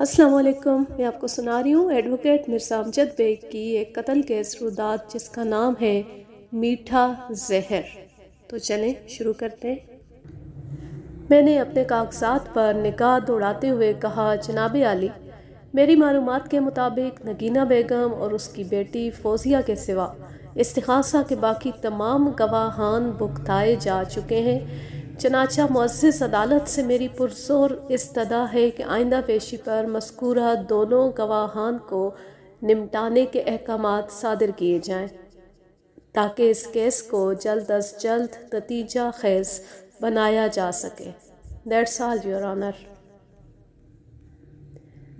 السلام علیکم. میں آپ کو سنا رہی ہوں ایڈوکیٹ مرزا امجد بیگ کی ایک قتل کیس رودات جس کا نام ہے میٹھا زہر. تو چلیں شروع کرتے ہیں. میں نے اپنے کاغذات پر نگاہ دوڑاتے ہوئے کہا، جناب عالی، میری معلومات کے مطابق نگینہ بیگم اور اس کی بیٹی فوزیہ کے سوا استغاثہ کے باقی تمام گواہان بھگتائے جا چکے ہیں. چنانچہ معزز عدالت سے میری پرزور استدعا ہے کہ آئندہ پیشی پر مذکورہ دونوں گواہان کو نمٹانے کے احکامات صادر کیے جائیں تاکہ اس کیس کو جلد از جلد نتیجہ خیز بنایا جا سکے. That's all your owner.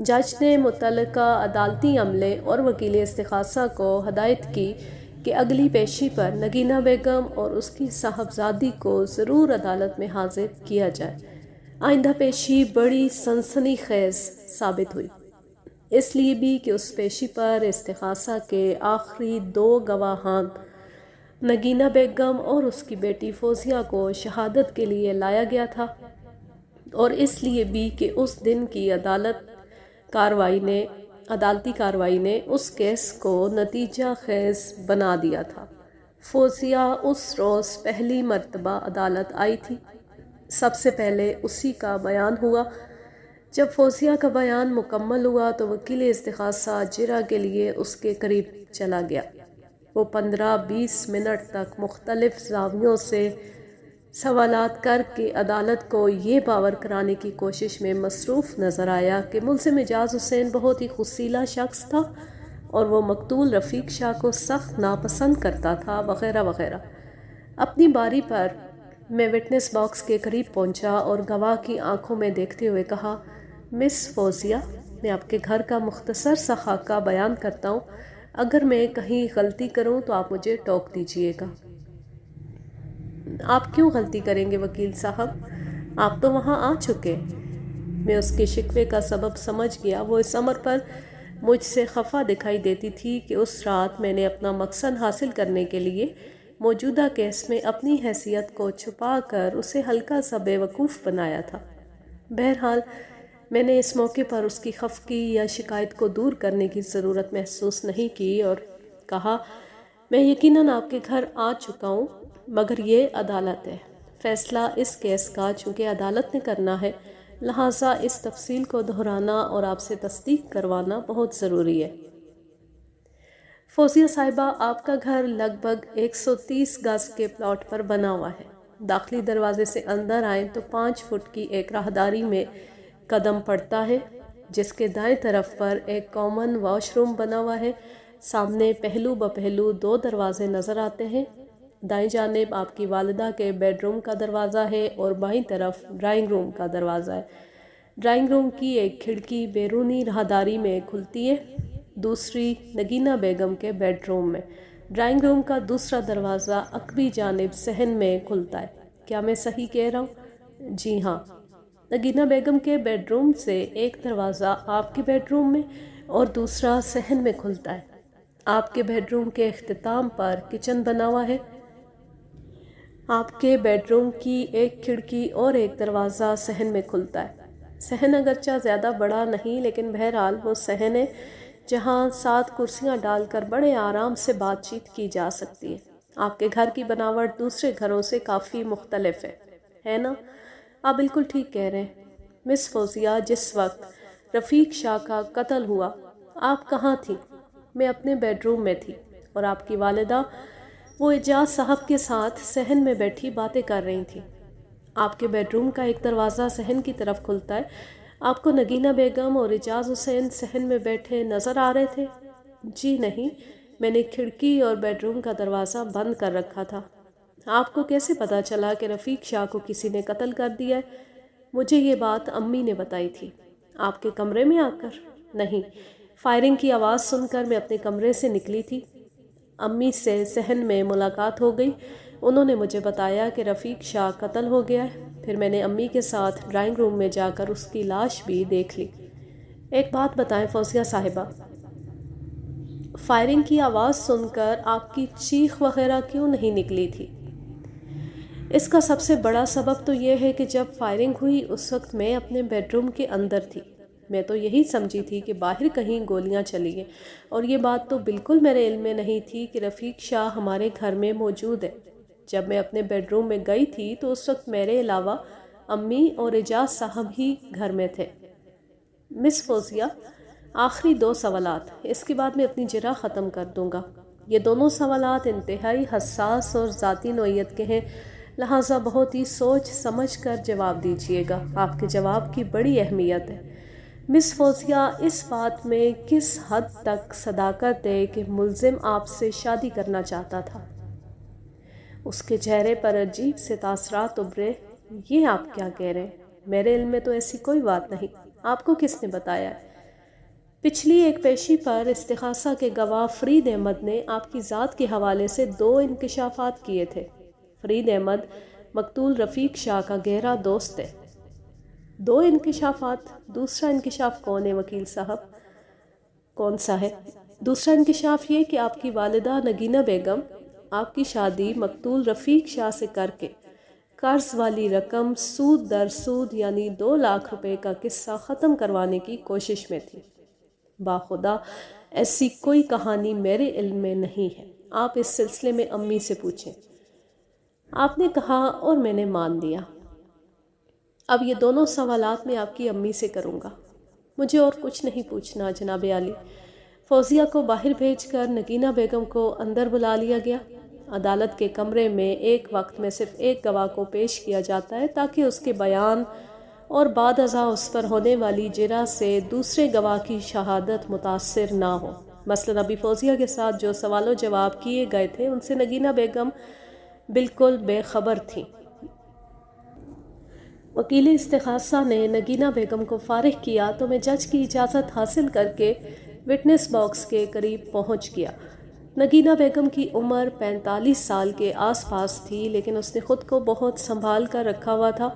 جج نے متعلقہ عدالتی عملے اور وکیل استغاثہ کو ہدایت کی کہ اگلی پیشی پر نگینہ بیگم اور اس کی صاحبزادی کو ضرور عدالت میں حاضر کیا جائے. آئندہ پیشی بڑی سنسنی خیز ثابت ہوئی، اس لیے بھی کہ اس پیشی پر استغاثہ کے آخری دو گواہان نگینہ بیگم اور اس کی بیٹی فوزیہ کو شہادت کے لیے لایا گیا تھا، اور اس لیے بھی کہ اس دن کی عدالتی کارروائی نے اس کیس کو نتیجہ خیز بنا دیا تھا. فوزیہ اس روز پہلی مرتبہ عدالت آئی تھی. سب سے پہلے اسی کا بیان ہوا. جب فوزیہ کا بیان مکمل ہوا تو وکیل استغاثہ جرا کے لیے اس کے قریب چلا گیا. وہ 15-20 منٹ تک مختلف زاویوں سے سوالات کر کے عدالت کو یہ باور کرانے کی کوشش میں مصروف نظر آیا کہ ملزم اعجاز حسین بہت ہی خوشیلا شخص تھا اور وہ مقتول رفیق شاہ کو سخت ناپسند کرتا تھا، وغیرہ وغیرہ. اپنی باری پر میں وٹنس باکس کے قریب پہنچا اور گواہ کی آنکھوں میں دیکھتے ہوئے کہا، مس فوزیہ، میں آپ کے گھر کا مختصر سا خاکہ بیان کرتا ہوں. اگر میں کہیں غلطی کروں تو آپ مجھے ٹوک دیجئے گا. آپ کیوں غلطی کریں گے وکیل صاحب؟ آپ تو وہاں آ چکے. میں اس کے شکوے کا سبب سمجھ گیا. وہ اس امر پر مجھ سے خفا دکھائی دیتی تھی کہ اس رات میں نے اپنا مقصد حاصل کرنے کے لیے موجودہ کیس میں اپنی حیثیت کو چھپا کر اسے ہلکا سا بے وقوف بنایا تھا. بہرحال میں نے اس موقع پر اس کی خفگی یا شکایت کو دور کرنے کی ضرورت محسوس نہیں کی اور کہا، میں یقیناً آپ کے گھر آ چکا ہوں، مگر یہ عدالت ہے. فیصلہ اس کیس کا چونکہ عدالت نے کرنا ہے، لہٰذا اس تفصیل کو دہرانا اور آپ سے تصدیق کروانا بہت ضروری ہے. فوزیہ صاحبہ، آپ کا گھر لگ بھگ 130 گز کے پلاٹ پر بنا ہوا ہے. داخلی دروازے سے اندر آئیں تو 5 فٹ کی ایک راہداری میں قدم پڑتا ہے، جس کے دائیں طرف پر ایک کامن واش روم بنا ہوا ہے. سامنے پہلو بپہلو 2 دروازے نظر آتے ہیں. دائیں جانب آپ کی والدہ کے بیڈ روم کا دروازہ ہے اور بائیں طرف ڈرائنگ روم کا دروازہ ہے. ڈرائنگ روم کی ایک کھڑکی بیرونی راہداری میں کھلتی ہے، دوسری نگینہ بیگم کے بیڈ روم میں. ڈرائنگ روم کا دوسرا دروازہ عقبی جانب صحن میں کھلتا ہے. کیا میں صحیح کہہ رہا ہوں؟ جی ہاں. نگینہ بیگم کے بیڈ روم سے ایک دروازہ آپ کے بیڈ روم میں اور دوسرا صحن میں کھلتا ہے. آپ کے بیڈ روم کے اختتام پر کچن بنا ہوا ہے. آپ کے بیڈ روم کی ایک کھڑکی اور ایک دروازہ صحن میں کھلتا ہے. صحن اگرچہ زیادہ بڑا نہیں، لیکن بہرحال وہ صحن ہے جہاں 7 کرسیاں ڈال کر بڑے آرام سے بات چیت کی جا سکتی ہے. آپ کے گھر کی بناوٹ دوسرے گھروں سے کافی مختلف ہے نا؟ آپ بالکل ٹھیک کہہ رہے ہیں. مس فوزیہ، جس وقت رفیق شاہ کا قتل ہوا آپ کہاں تھیں؟ میں اپنے بیڈ روم میں تھی اور آپ کی والدہ وہ اعجاز صاحب کے ساتھ صحن میں بیٹھی باتیں کر رہی تھیں. آپ کے بیڈ روم کا ایک دروازہ صحن کی طرف کھلتا ہے. آپ کو نگینہ بیگم اور اعجاز حسین صحن میں بیٹھے نظر آ رہے تھے؟ جی نہیں، میں نے کھڑکی اور بیڈ روم کا دروازہ بند کر رکھا تھا. آپ کو کیسے پتا چلا کہ رفیق شاہ کو کسی نے قتل کر دیا ہے؟ مجھے یہ بات امی نے بتائی تھی. آپ کے کمرے میں آ کر؟ نہیں، فائرنگ کی آواز سن کر میں اپنے کمرے سے نکلی تھی. امی سے صحن میں ملاقات ہو گئی. انہوں نے مجھے بتایا کہ رفیق شاہ قتل ہو گیا ہے. پھر میں نے امی کے ساتھ ڈرائنگ روم میں جا کر اس کی لاش بھی دیکھ لی. ایک بات بتائیں فوزیہ صاحبہ، فائرنگ کی آواز سن کر آپ کی چیخ وغیرہ کیوں نہیں نکلی تھی؟ اس کا سب سے بڑا سبب تو یہ ہے کہ جب فائرنگ ہوئی اس وقت میں اپنے بیڈ روم کے اندر تھی. میں تو یہی سمجھی تھی کہ باہر کہیں گولیاں چلی ہیں، اور یہ بات تو بالکل میرے علم میں نہیں تھی کہ رفیق شاہ ہمارے گھر میں موجود ہے۔ جب میں اپنے بیڈ روم میں گئی تھی تو اس وقت میرے علاوہ امی اور اعجاز صاحب ہی گھر میں تھے۔ مس فوزیہ، آخری 2 سوالات، اس کے بعد میں اپنی جرح ختم کر دوں گا۔ یہ دونوں سوالات انتہائی حساس اور ذاتی نوعیت کے ہیں، لہٰذا بہت ہی سوچ سمجھ کر جواب دیجیے گا۔ آپ کے جواب کی بڑی اہمیت ہے۔ مس فوزیہ، اس بات میں کس حد تک صداقت ہے کہ ملزم آپ سے شادی کرنا چاہتا تھا؟ اس کے چہرے پر عجیب سے تاثرات ابھرے۔ یہ آپ کیا کہہ رہے ہیں؟ میرے علم میں تو ایسی کوئی بات نہیں۔ آپ کو کس نے بتایا ہے؟ پچھلی ایک پیشی پر استغاثہ کے گواہ فرید احمد نے آپ کی ذات کے حوالے سے 2 انکشافات کیے تھے۔ فرید احمد مقتول رفیق شاہ کا گہرا دوست ہے۔ 2 انکشافات؟ دوسرا انکشاف کون ہے وکیل صاحب؟ کون سا ہے؟ دوسرا انکشاف یہ کہ آپ کی والدہ نگینہ بیگم آپ کی شادی مقتول رفیق شاہ سے کر کے قرض والی رقم سود در سود یعنی 2 لاکھ روپے کا قصہ ختم کروانے کی کوشش میں تھی۔ باخدا ایسی کوئی کہانی میرے علم میں نہیں ہے۔ آپ اس سلسلے میں امی سے پوچھیں۔ آپ نے کہا اور میں نے مان لیا۔ اب یہ دونوں سوالات میں آپ کی امی سے کروں گا۔ مجھے اور کچھ نہیں پوچھنا جناب عالی۔ فوزیہ کو باہر بھیج کر نگینہ بیگم کو اندر بلا لیا گیا۔ عدالت کے کمرے میں ایک وقت میں صرف ایک گواہ کو پیش کیا جاتا ہے تاکہ اس کے بیان اور بعد ازاں اس پر ہونے والی جرح سے دوسرے گواہ کی شہادت متاثر نہ ہو۔ مثلاً ابھی فوزیہ کے ساتھ جو سوال و جواب کیے گئے تھے ان سے نگینہ بیگم بالکل بے خبر تھیں۔ وکیل استغاثہ نے نگینہ بیگم کو فارغ کیا تو میں جج کی اجازت حاصل کر کے وٹنس باکس کے قریب پہنچ گیا۔ نگینہ بیگم کی عمر 45 سال کے آس پاس تھی، لیکن اس نے خود کو بہت سنبھال کر رکھا ہوا تھا۔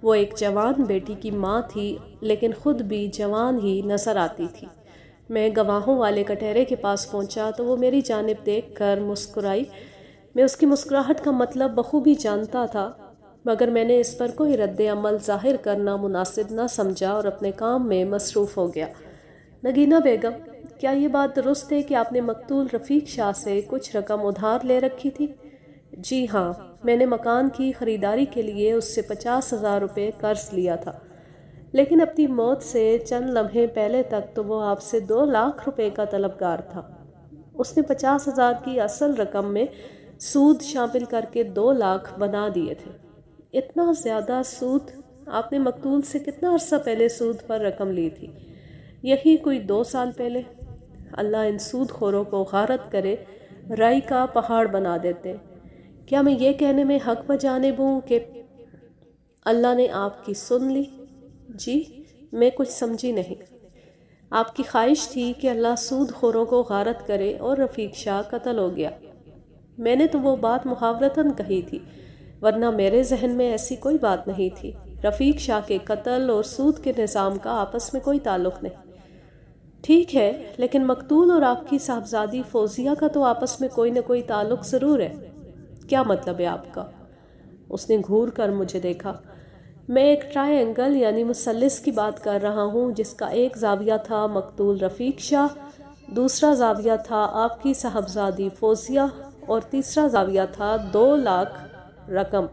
وہ ایک جوان بیٹی کی ماں تھی، لیکن خود بھی جوان ہی نظر آتی تھی۔ میں گواہوں والے کٹہرے کے پاس پہنچا تو وہ میری جانب دیکھ کر مسکرائی۔ میں اس کی مسکراہٹ کا مطلب بخوبی جانتا تھا، مگر میں نے اس پر کوئی رد عمل ظاہر کرنا مناسب نہ سمجھا اور اپنے کام میں مصروف ہو گیا۔ نگینہ بیگم، کیا یہ بات درست ہے کہ آپ نے مقتول رفیق شاہ سے کچھ رقم ادھار لے رکھی تھی؟ جی ہاں، میں نے مکان کی خریداری کے لیے اس سے 50,000 روپے قرض لیا تھا، لیکن اپنی موت سے چند لمحے پہلے تک تو وہ آپ سے 2 لاکھ روپے کا طلبگار تھا۔ اس نے 50,000 کی اصل رقم میں سود شامل کر کے 2 لاکھ بنا دیے تھے۔ اتنا زیادہ سود؟ آپ نے مقتول سے کتنا عرصہ پہلے سود پر رقم لی تھی؟ یہی کوئی 2 سال پہلے۔ اللہ ان سود خوروں کو غارت کرے، رائی کا پہاڑ بنا دیتے۔ کیا میں یہ کہنے میں حق بجانب ہوں کہ اللہ نے آپ کی سن لی؟ جی، میں کچھ سمجھی نہیں۔ آپ کی خواہش تھی کہ اللہ سود خوروں کو غارت کرے اور رفیق شاہ قتل ہو گیا۔ میں نے تو وہ بات محاورتاً کہی تھی، ورنہ میرے ذہن میں ایسی کوئی بات نہیں تھی۔ رفیق شاہ کے قتل اور سود کے نظام کا آپس میں کوئی تعلق نہیں۔ ٹھیک ہے، لیکن مقتول اور آپ کی صاحبزادی فوزیہ کا تو آپس میں کوئی نہ کوئی تعلق ضرور ہے۔ کیا مطلب ہے آپ کا؟ اس نے گھور کر مجھے دیکھا۔ میں ایک ٹرائی اینگل یعنی مثلث کی بات کر رہا ہوں، جس کا ایک زاویہ تھا مقتول رفیق شاہ، دوسرا زاویہ تھا آپ کی صاحبزادی فوزیہ، اور تیسرا زاویہ تھا 2 لاکھ رقم۔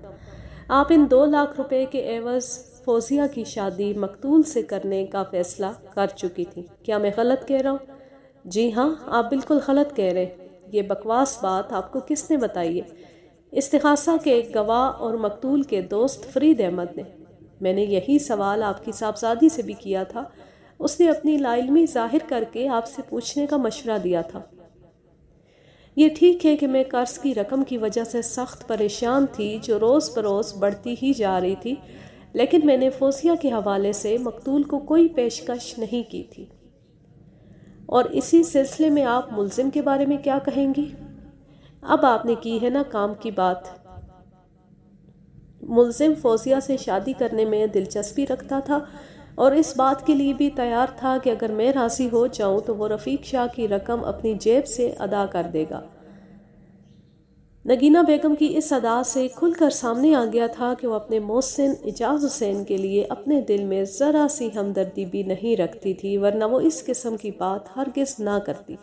آپ ان 2 لاکھ روپے کے عوض فوزیہ کی شادی مقتول سے کرنے کا فیصلہ کر چکی تھی۔ کیا میں غلط کہہ رہا ہوں؟ جی ہاں، آپ بالکل غلط کہہ رہے ہیں۔ یہ بکواس بات آپ کو کس نے بتائی ہے؟ استغاثہ کے ایک گواہ اور مقتول کے دوست فرید احمد نے۔ میں نے یہی سوال آپ کی صاحبزادی سے بھی کیا تھا۔ اس نے اپنی لا علمی ظاہر کر کے آپ سے پوچھنے کا مشورہ دیا تھا۔ یہ ٹھیک ہے کہ میں قرض کی رقم کی وجہ سے سخت پریشان تھی جو روز بروز بڑھتی ہی جا رہی تھی، لیکن میں نے فوزیہ کے حوالے سے مقتول کو کوئی پیشکش نہیں کی تھی۔ اور اسی سلسلے میں آپ ملزم کے بارے میں کیا کہیں گی؟ اب آپ نے کی ہے نا کام کی بات۔ ملزم فوزیہ سے شادی کرنے میں دلچسپی رکھتا تھا اور اس بات کے لیے بھی تیار تھا کہ اگر میں راضی ہو جاؤں تو وہ رفیق شاہ کی رقم اپنی جیب سے ادا کر دے گا۔ نگینہ بیگم کی اس ادا سے کھل کر سامنے آ گیا تھا کہ وہ اپنے محسن اعجاز حسین کے لیے اپنے دل میں ذرا سی ہمدردی بھی نہیں رکھتی تھی، ورنہ وہ اس قسم کی بات ہرگز نہ کرتی۔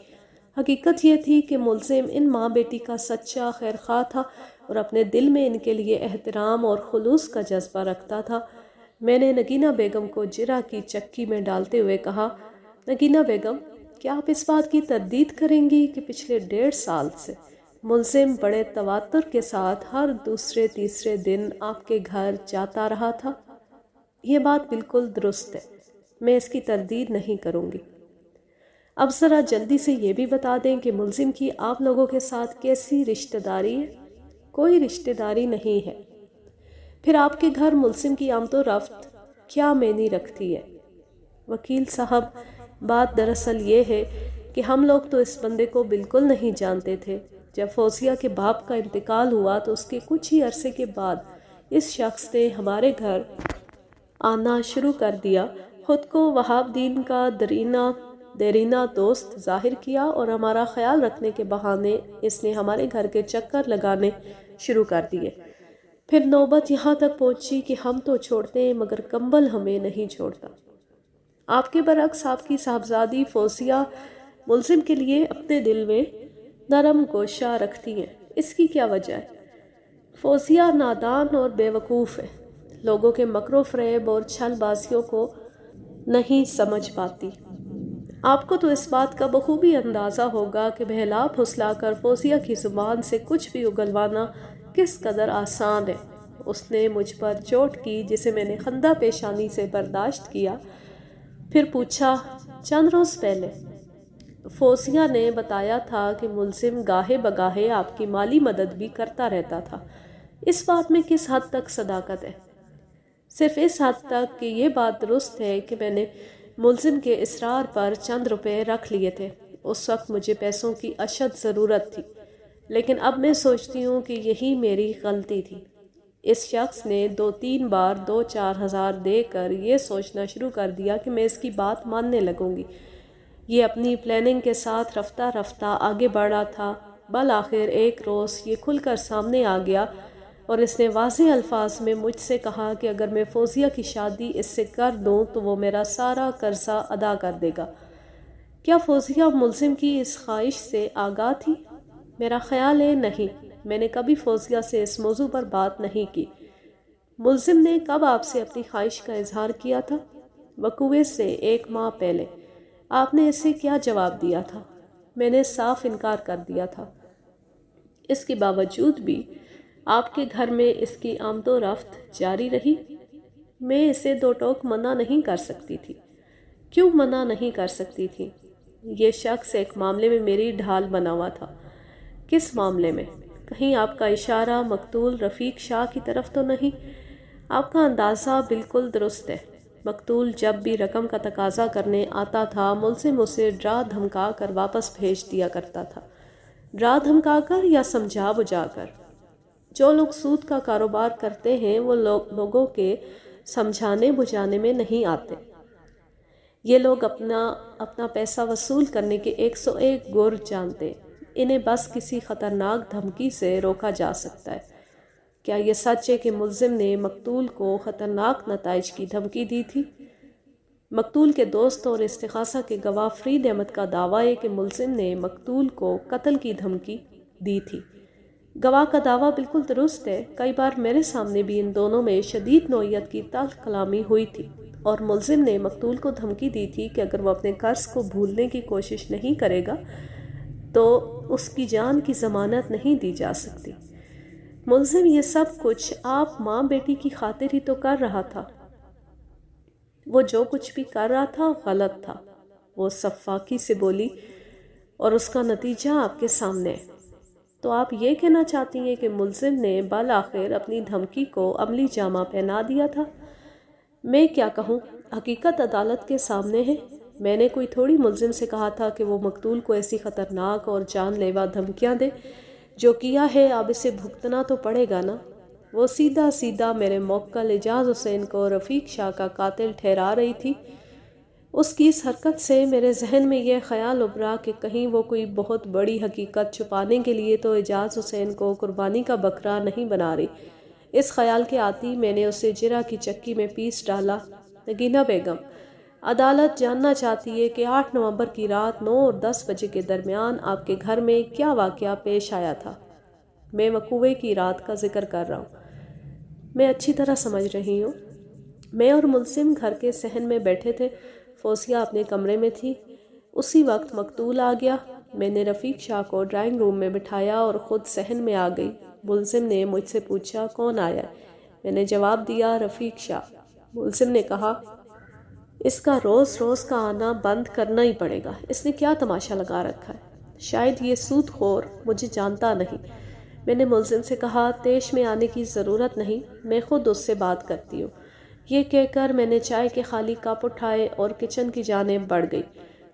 حقیقت یہ تھی کہ ملزم ان ماں بیٹی کا سچا خیر خواہ تھا اور اپنے دل میں ان کے لیے احترام اور خلوص کا جذبہ رکھتا تھا۔ میں نے نگینہ بیگم کو جرہ کی چکی میں ڈالتے ہوئے کہا، نگینہ بیگم، کیا آپ اس بات کی تردید کریں گی کہ پچھلے 1.5 سال سے ملزم بڑے تواتر کے ساتھ ہر دوسرے تیسرے دن آپ کے گھر جاتا رہا تھا؟ یہ بات بالکل درست ہے، میں اس کی تردید نہیں کروں گی۔ اب ذرا جلدی سے یہ بھی بتا دیں کہ ملزم کی آپ لوگوں کے ساتھ کیسی رشتہ داری ہے؟ کوئی رشتہ داری نہیں ہے۔ پھر آپ کے گھر ملزم کی آمد و رفت کیا معنی رکھتی ہے؟ وکیل صاحب، بات دراصل یہ ہے کہ ہم لوگ تو اس بندے کو بالکل نہیں جانتے تھے۔ جب فوزیہ کے باپ کا انتقال ہوا تو اس کے کچھ ہی عرصے کے بعد اس شخص نے ہمارے گھر آنا شروع کر دیا، خود کو وہاب الدین کا دیرینہ دوست ظاہر کیا اور ہمارا خیال رکھنے کے بہانے اس نے ہمارے گھر کے چکر لگانے شروع کر دیے۔ پھر نوبت یہاں تک پہنچی کہ ہم تو چھوڑتے ہیں مگر کمبل ہمیں نہیں چھوڑتا۔ آپ کے برعکس آپ کی صاحبزادی فوزیہ ملزم کے لیے اپنے دل میں نرم گوشہ رکھتی ہیں، اس کی کیا وجہ ہے؟ فوزیہ نادان اور بے وقوف ہے، لوگوں کے مکر و فریب اور چھل بازیوں کو نہیں سمجھ پاتی۔ آپ کو تو اس بات کا بخوبی اندازہ ہوگا کہ بہلا پھسلا کر فوزیہ کی زبان سے کچھ بھی اگلوانا کس قدر آسان ہے۔ اس نے مجھ پر چوٹ کی جسے میں نے خندہ پیشانی سے برداشت کیا۔ پھر پوچھا، چند روز پہلے فوزیہ نے بتایا تھا کہ ملزم گاہے بگاہے آپ کی مالی مدد بھی کرتا رہتا تھا، اس بات میں کس حد تک صداقت ہے؟ صرف اس حد تک کہ یہ بات درست ہے کہ میں نے ملزم کے اصرار پر چند روپے رکھ لیے تھے۔ اس وقت مجھے پیسوں کی اشد ضرورت تھی، لیکن اب میں سوچتی ہوں کہ یہی میری غلطی تھی۔ اس شخص نے 2-3 بار 2-4 ہزار دے کر یہ سوچنا شروع کر دیا کہ میں اس کی بات ماننے لگوں گی۔ یہ اپنی پلاننگ کے ساتھ رفتہ رفتہ آگے بڑھا تھا۔ بالآخر ایک روز یہ کھل کر سامنے آ گیا اور اس نے واضح الفاظ میں مجھ سے کہا کہ اگر میں فوزیہ کی شادی اس سے کر دوں تو وہ میرا سارا قرضہ ادا کر دے گا۔ کیا فوزیہ ملزم کی اس خواہش سے آگاہ تھی؟ میرا خیال ہے نہیں، میں نے کبھی فوزیہ سے اس موضوع پر بات نہیں کی۔ ملزم نے کب آپ سے اپنی خواہش کا اظہار کیا تھا؟ وقوع سے 1 ماہ پہلے۔ آپ نے اسے کیا جواب دیا تھا؟ میں نے صاف انکار کر دیا تھا۔ اس کے باوجود بھی آپ کے گھر میں اس کی آمد و رفت جاری رہی؟ میں اسے 2 ٹوک منع نہیں کر سکتی تھی۔ کیوں منع نہیں کر سکتی تھی؟ یہ شخص ایک معاملے میں میری ڈھال بنا ہوا تھا۔ کس معاملے میں؟ کہیں آپ کا اشارہ مقتول رفیق شاہ کی طرف تو نہیں؟ آپ کا اندازہ بالکل درست ہے۔ مقتول جب بھی رقم کا تقاضا کرنے آتا تھا ملزم اسے ڈرا دھمکا کر واپس بھیج دیا کرتا تھا۔ ڈرا دھمکا کر یا سمجھا بجھا کر؟ جو لوگ سود کا کاروبار کرتے ہیں وہ لوگوں کے سمجھانے بجھانے میں نہیں آتے۔ یہ لوگ اپنا پیسہ وصول کرنے کے 101 گر جانتے، انہیں بس کسی خطرناک دھمکی سے روکا جا سکتا ہے۔ کیا یہ سچ ہے کہ ملزم نے مقتول کو خطرناک نتائج کی دھمکی دی تھی؟ مقتول کے دوست اور استغاثہ کے گواہ فرید احمد کا دعویٰ ہے کہ ملزم نے مقتول کو قتل کی دھمکی دی تھی۔ گواہ کا دعویٰ بالکل درست ہے۔ کئی بار میرے سامنے بھی ان دونوں میں شدید نوعیت کی تلخ کلامی ہوئی تھی اور ملزم نے مقتول کو دھمکی دی تھی کہ اگر وہ اپنے قرض کو بھولنے کی کوشش نہیں کرے گا تو اس کی جان کی ضمانت نہیں دی جا سکتی۔ ملزم یہ سب کچھ آپ ماں بیٹی کی خاطر ہی تو کر رہا تھا۔ وہ جو کچھ بھی کر رہا تھا غلط تھا، وہ سفاکی سے بولی، اور اس کا نتیجہ آپ کے سامنے ہے۔ تو آپ یہ کہنا چاہتی ہیں کہ ملزم نے بالآخر اپنی دھمکی کو عملی جامہ پہنا دیا تھا؟ میں کیا کہوں، حقیقت عدالت کے سامنے ہے۔ میں نے کوئی تھوڑی ملزم سے کہا تھا کہ وہ مقتول کو ایسی خطرناک اور جان لیوا دھمکیاں دے۔ جو کیا ہے اب اسے بھگتنا تو پڑے گا نا۔ وہ سیدھا میرے موکل اعجاز حسین کو رفیق شاہ کا قاتل ٹھہرا رہی تھی۔ اس کی اس حرکت سے میرے ذہن میں یہ خیال ابھرا کہ کہیں وہ کوئی بہت بڑی حقیقت چھپانے کے لیے تو اعجاز حسین کو قربانی کا بکرا نہیں بنا رہی۔ اس خیال کے آتی میں نے اسے جرہ کی چکی میں پیس ڈالا۔ نگینہ بیگم، عدالت جاننا چاہتی ہے کہ 8 نومبر کی رات 9 اور 10 بجے کے درمیان آپ کے گھر میں کیا واقعہ پیش آیا تھا؟ میں وقوعے کی رات کا ذکر کر رہا ہوں۔ میں اچھی طرح سمجھ رہی ہوں۔ میں اور ملزم گھر کے صحن میں بیٹھے تھے، فوزیہ اپنے کمرے میں تھی۔ اسی وقت مقتول آ گیا۔ میں نے رفیق شاہ کو ڈرائنگ روم میں بٹھایا اور خود صحن میں آ گئی۔ ملزم نے مجھ سے پوچھا کون آیا ہے؟ میں نے جواب دیا رفیق شاہ۔ ملزم نے کہا اس کا روز روز کا آنا بند کرنا ہی پڑے گا، اس نے کیا تماشا لگا رکھا ہے؟ شاید یہ سود خور مجھے جانتا نہیں۔ میں نے ملزم سے کہا تیش میں آنے کی ضرورت نہیں، میں خود اس سے بات کرتی ہوں۔ یہ کہہ کر میں نے چائے کے خالی کپ اٹھائے اور کچن کی جانب بڑھ گئی۔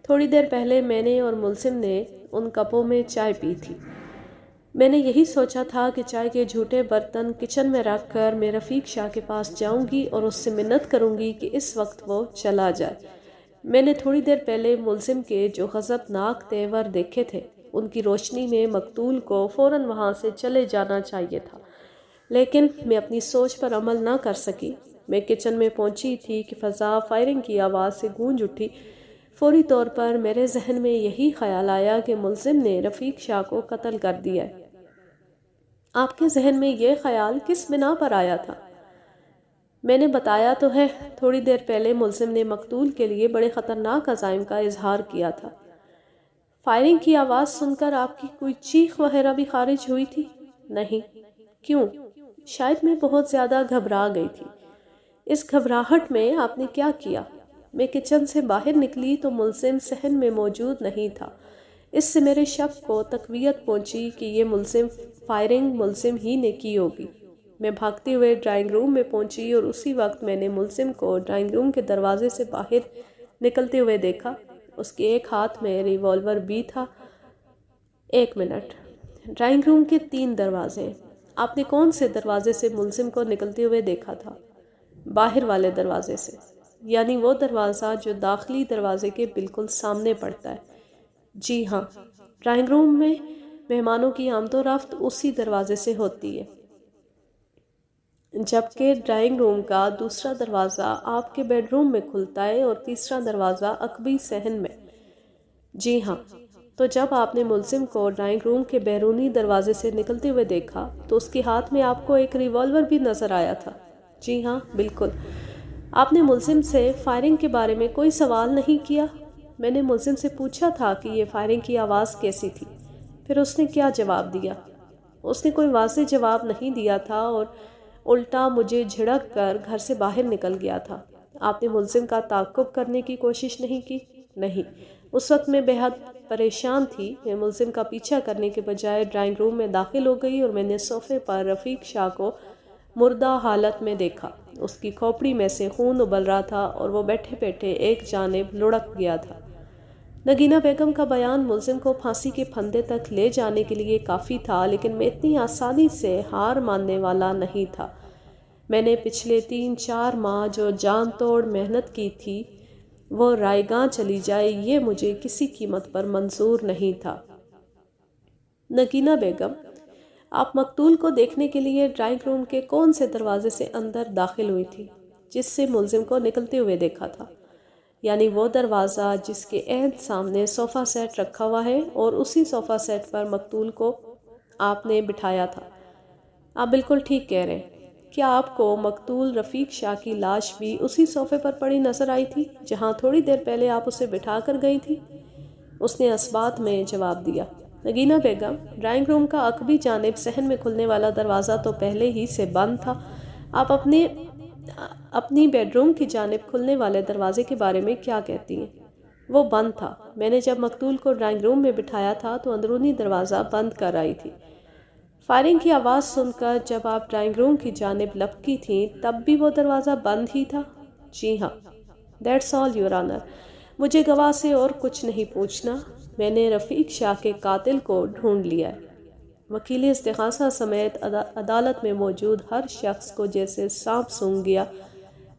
تھوڑی دیر پہلے میں نے اور ملزم نے ان کپوں میں چائے پی تھی۔ میں نے یہی سوچا تھا کہ چائے کے جھوٹے برتن کچن میں رکھ کر میں رفیق شاہ کے پاس جاؤں گی اور اس سے منت کروں گی کہ اس وقت وہ چلا جائے۔ میں نے تھوڑی دیر پہلے ملزم کے جو غضبناک تیور دیکھے تھے، ان کی روشنی میں مقتول کو فوراً وہاں سے چلے جانا چاہیے تھا، لیکن میں اپنی سوچ پر عمل نہ کر سکی۔ میں کچن میں پہنچی تھی کہ فضا فائرنگ کی آواز سے گونج اٹھی۔ فوری طور پر میرے ذہن میں یہی خیال آیا کہ ملزم نے رفیق شاہ کو قتل کر دیا ہے۔ آپ کے ذہن میں یہ خیال کس بنا پر آیا تھا؟ میں نے بتایا تو ہے، تھوڑی دیر پہلے ملزم نے مقتول کے لیے بڑے خطرناک عزائم کا اظہار کیا تھا۔ فائرنگ کی آواز سن کر آپ کی کوئی چیخ وغیرہ بھی خارج ہوئی تھی؟ نہیں۔ کیوں؟ شاید میں بہت زیادہ گھبرا گئی تھی۔ اس گھبراہٹ میں آپ نے کیا کیا؟ میں کچن سے باہر نکلی تو ملزم صحن میں موجود نہیں تھا۔ اس سے میرے شک کو تقویت پہنچی کہ یہ فائرنگ ملزم ہی نے کی ہوگی۔ میں بھاگتے ہوئے ڈرائنگ روم میں پہنچی اور اسی وقت میں نے ملزم کو ڈرائنگ روم کے دروازے سے باہر نکلتے ہوئے دیکھا۔ اس کے ایک ہاتھ میں ریوالور بھی تھا۔ 1 منٹ، ڈرائنگ روم کے 3 دروازے ہیں۔ آپ نے کون سے دروازے سے ملزم کو نکلتے ہوئے دیکھا تھا؟ باہر والے دروازے سے، یعنی وہ دروازہ جو داخلی دروازے کے بالکل سامنے پڑتا ہے؟ جی ہاں، ڈرائنگ روم میں مہمانوں کی آمد و رفت اسی دروازے سے ہوتی ہے، جبکہ ڈرائنگ روم کا دوسرا دروازہ آپ کے بیڈ روم میں کھلتا ہے اور تیسرا دروازہ عقبی صحن میں۔ جی ہاں، تو جب آپ نے ملزم کو ڈرائنگ روم کے بیرونی دروازے سے نکلتے ہوئے دیکھا تو اس کے ہاتھ میں آپ کو ایک ریوالور بھی نظر آیا تھا؟ جی ہاں، بالکل۔ آپ نے ملزم سے فائرنگ کے بارے میں کوئی سوال نہیں کیا؟ میں نے ملزم سے پوچھا تھا کہ یہ فائرنگ کی آواز کیسی تھی، پھر اس نے کیا جواب دیا؟ اس نے کوئی واضح جواب نہیں دیا تھا اور الٹا مجھے جھڑک کر گھر سے باہر نکل گیا تھا۔ آپ نے ملزم کا تعاقب کرنے کی کوشش نہیں کی؟ نہیں، اس وقت میں بے حد پریشان تھی۔ میں ملزم کا پیچھا کرنے کے بجائے ڈرائنگ روم میں داخل ہو گئی اور میں نے صوفے پر رفیق شاہ کو مردہ حالت میں دیکھا۔ اس کی کھوپڑی میں سے خون ابل رہا تھا اور وہ بیٹھے بیٹھے ایک جانب لڑک گیا تھا۔ نگینہ بیگم کا بیان ملزم کو پھانسی کے پھندے تک لے جانے کے لیے کافی تھا، لیکن میں اتنی آسانی سے ہار ماننے والا نہیں تھا۔ میں نے پچھلے 3-4 ماہ جو جان توڑ محنت کی تھی وہ رائے گاں چلی جائے، یہ مجھے کسی قیمت پر منظور نہیں تھا۔ نگینہ بیگم، آپ مقتول کو دیکھنے کے لیے ڈرائنگ روم کے کون سے دروازے سے اندر داخل ہوئی تھی جس سے ملزم کو نکلتے ہوئے دیکھا تھا؟ یعنی وہ دروازہ جس کے عین سامنے صوفہ سیٹ رکھا ہوا ہے اور اسی صوفہ سیٹ پر مقتول کو آپ نے بٹھایا تھا۔ آپ بالکل ٹھیک کہہ رہے ہیں۔ کیا آپ کو مقتول رفیق شاہ کی لاش بھی اسی صوفے پر پڑی نظر آئی تھی جہاں تھوڑی دیر پہلے آپ اسے بٹھا کر گئی تھی؟ اس نے اثبات میں جواب دیا۔ نگینہ بیگم، ڈرائنگ روم کا عقبی جانب صحن میں کھلنے والا دروازہ تو پہلے ہی سے بند تھا۔ آپ اپنی بیڈ روم کی جانب کھلنے والے دروازے کے بارے میں کیا کہتی ہیں؟ وہ بند تھا۔ میں نے جب مقتول کو ڈرائنگ روم میں بٹھایا تھا تو اندرونی دروازہ بند کر آئی تھی۔ فائرنگ کی آواز سن کر جب آپ ڈرائنگ روم کی جانب لپکی تھیں تب بھی وہ دروازہ بند ہی تھا؟ جی ہاں۔ That's all your owner. مجھے گواہ سے اور کچھ نہیں پوچھنا۔ میں نے رفیق شاہ کے قاتل کو ڈھونڈ لیا ہے۔ وکیل استغاثہ سمیت عدالت میں موجود ہر شخص کو جیسے سانپ سونگھ گیا۔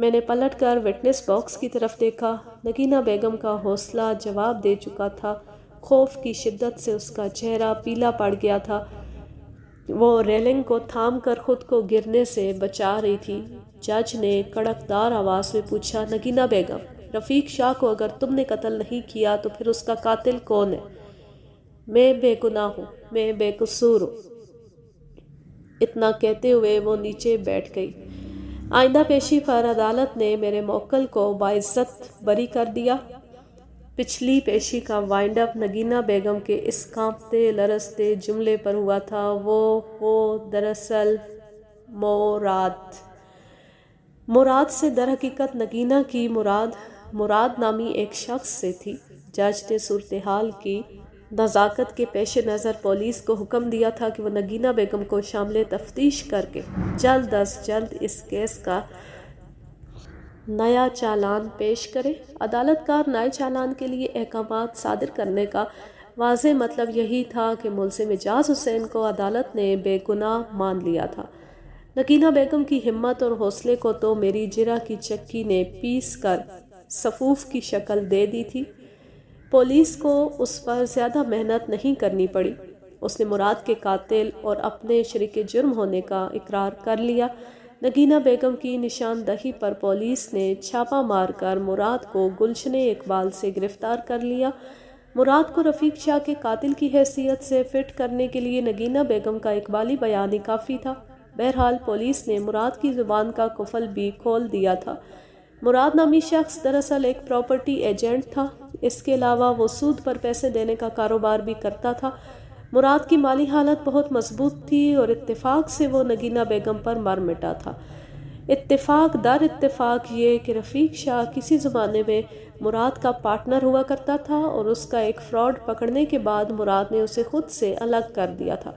میں نے پلٹ کر وٹنس باکس کی طرف دیکھا۔ نگینہ بیگم کا حوصلہ جواب دے چکا تھا۔ خوف کی شدت سے اس کا چہرہ پیلا پڑ گیا تھا۔ وہ ریلنگ کو تھام کر خود کو گرنے سے بچا رہی تھی۔ جج نے کڑکدار آواز میں پوچھا، نگینہ بیگم، رفیق شاہ کو اگر تم نے قتل نہیں کیا تو پھر اس کا قاتل کون ہے؟ میں بے گناہ ہوں، میں بے قصور ہوں۔ اتنا کہتے ہوئے وہ نیچے بیٹھ گئی۔ آئندہ پیشی پر عدالت نے میرے موکل کو باعزت بری کر دیا۔ پچھلی پیشی کا وائنڈ اپ نگینہ بیگم کے اس کانپتے لرزتے جملے پر ہوا تھا، وہ دراصل مراد سے در حقیقت نگینہ کی مراد نامی ایک شخص سے تھی۔ جج نے صورتحال کی نزاکت کے پیش نظر پولیس کو حکم دیا تھا کہ وہ نگینہ بیگم کو شامل تفتیش کر کے جلد از جلد اس کیس کا نیا چالان پیش کرے۔ عدالت کار نئے چالان کے لیے احکامات صادر کرنے کا واضح مطلب یہی تھا کہ ملزم اعجاز حسین کو عدالت نے بے گناہ مان لیا تھا۔ نگینہ بیگم کی ہمت اور حوصلے کو تو میری جرح کی چکی نے پیس کر صفوف کی شکل دے دی تھی۔ پولیس کو اس پر زیادہ محنت نہیں کرنی پڑی۔ اس نے مراد کے قاتل اور اپنے شریک جرم ہونے کا اقرار کر لیا۔ نگینہ بیگم کی نشاندہی پر پولیس نے چھاپہ مار کر مراد کو گلشن اقبال سے گرفتار کر لیا۔ مراد کو رفیق شاہ کے قاتل کی حیثیت سے فٹ کرنے کے لیے نگینہ بیگم کا اقبالی بیان ہی کافی تھا۔ بہرحال پولیس نے مراد کی زبان کا قفل بھی کھول دیا تھا۔ مراد نامی شخص دراصل ایک پراپرٹی ایجنٹ تھا۔ اس کے علاوہ وہ سود پر پیسے دینے کا کاروبار بھی کرتا تھا۔ مراد کی مالی حالت بہت مضبوط تھی اور اتفاق سے وہ نگینہ بیگم پر مر مٹا تھا۔ اتفاق در اتفاق یہ کہ رفیق شاہ کسی زمانے میں مراد کا پارٹنر ہوا کرتا تھا اور اس کا ایک فراڈ پکڑنے کے بعد مراد نے اسے خود سے الگ کر دیا تھا۔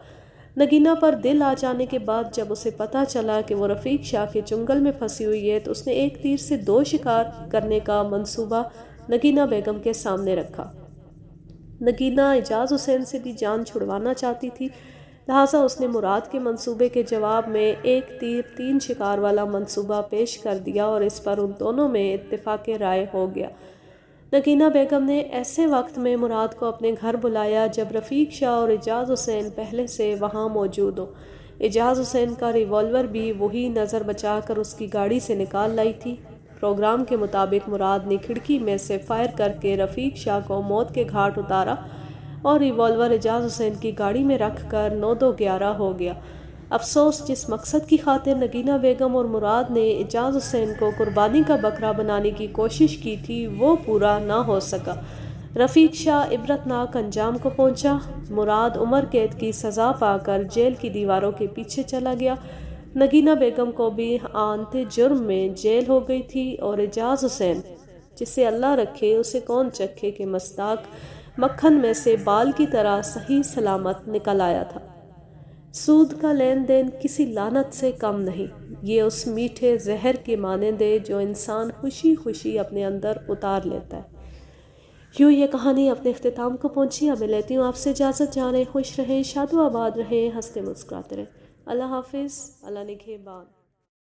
نگینہ پر دل آ جانے کے بعد جب اسے پتہ چلا کہ وہ رفیق شاہ کے چنگل میں پھنسی ہوئی ہے تو اس نے ایک تیر سے دو شکار کرنے کا منصوبہ نگینہ بیگم کے سامنے رکھا۔ نگینہ اعجاز حسین سے بھی جان چھڑوانا چاہتی تھی، لہٰذا اس نے مراد کے منصوبے کے جواب میں ایک تیر تین شکار والا منصوبہ پیش کر دیا اور اس پر ان دونوں میں اتفاق رائے ہو گیا۔ نگینہ بیگم نے ایسے وقت میں مراد کو اپنے گھر بلایا جب رفیق شاہ اور اعجاز حسین پہلے سے وہاں موجود ہوں۔ اعجاز حسین کا ریوالور بھی وہی نظر بچا کر اس کی گاڑی سے نکال لائی تھی۔ پروگرام کے مطابق مراد نے کھڑکی میں سے فائر کر کے رفیق شاہ کو موت کے گھاٹ اتارا اور ریوالور اعجاز حسین کی گاڑی میں رکھ کر 9-2-11 ہو گیا۔ افسوس، جس مقصد کی خاطر نگینہ بیگم اور مراد نے اعجاز حسین کو قربانی کا بکرا بنانے کی کوشش کی تھی وہ پورا نہ ہو سکا۔ رفیق شاہ عبرتناک انجام کو پہنچا۔ مراد عمر قید کی سزا پا کر جیل کی دیواروں کے پیچھے چلا گیا۔ نگینہ بیگم کو بھی آنت جرم میں جیل ہو گئی تھی اور اعجاز حسین، جسے اللہ رکھے اسے کون چکھے کہ مصداق مکھن میں سے بال کی طرح صحیح سلامت نکل آیا تھا۔ سود کا لین دین کسی لعنت سے کم نہیں، یہ اس میٹھے زہر کے مانند ہے جو انسان خوشی خوشی اپنے اندر اتار لیتا ہے۔ یوں یہ کہانی اپنے اختتام کو پہنچی۔ اب میں لیتی ہوں آپ سے اجازت۔ جانے خوش رہیں، شاد و آباد رہیں، ہنستے مسکراتے رہیں۔ اللہ حافظ، اللہ نگہبان۔